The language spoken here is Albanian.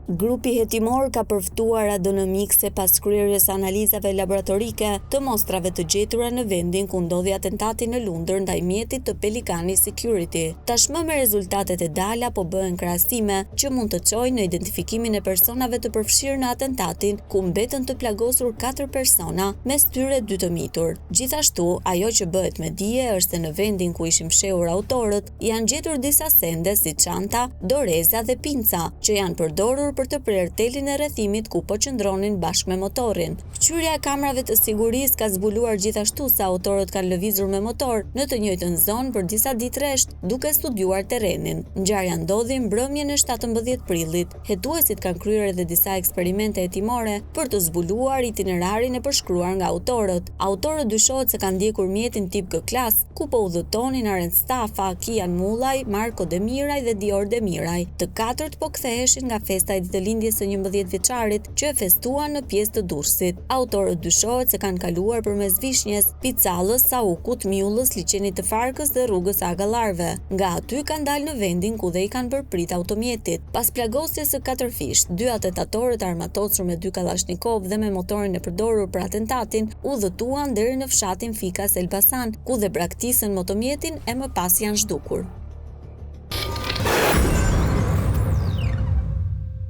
Grupi hetimor ka përftuar adonomikse pas kryerjes analizave laboratorike të mostrave të gjetura në vendin ku ndodhi atentati në Lundër ndaj mjetit të Pelikani Security. Tashmë me rezultatet e dala po bëhen krahasime që mund të çojnë në identifikimin e personave të përfshirë në atentatin, ku mbetën të plagosur 4 persona, mes tyre 2 të mitur. Gjithashtu, ajo që bëhet me dije është se në vendin ku ishin fshehur autorët, janë gjetur disa sende si çanta, doreza dhe pinca, që janë përdorur për të prerë telin e rrethimit ku po qëndronin bashkë me motorin. Fqyrja e kamerave të sigurisë ka zbuluar gjithashtu se autorët kanë lëvizur me motor në të njëjtën zonë për disa ditë rresht, duke studiuar terrenin. Ngjarja ndodhi mbrëmjen e 17 prillit. Hetuesit kanë kryer edhe disa eksperimente hetimore për të zbuluar itinerarin e përshkruar nga autorët. Autorët dyshohet se kanë ndjekur mjetin tip G-klas, ku po udhëtonin Aren Stafa, Kian Mullaj, Marko Demiraj dhe Dior Demiraj. Të katërt po ktheheshin nga festa e ditëlindjes së 11 vjeçarit që e festuan në pjesë të Durrësit. Autorët dyshohet se kanë kaluar përmes Vishnjës, Picallës, Saukut, Mjullës, liçenit të Farkës dhe rrugës Agallarve. Nga aty kanë dalë në vendin ku dhe i kanë përprit automjetit. Pas plagosjes së 4 fish, 2 atentatorët armatosur me 2 Kalashnikov dhe me motorin e përdorur për atentatin udhëtuan deri në fshatin Fikas Elbasan, ku dhe braktisën motomjetin e më pas janë zhdukur.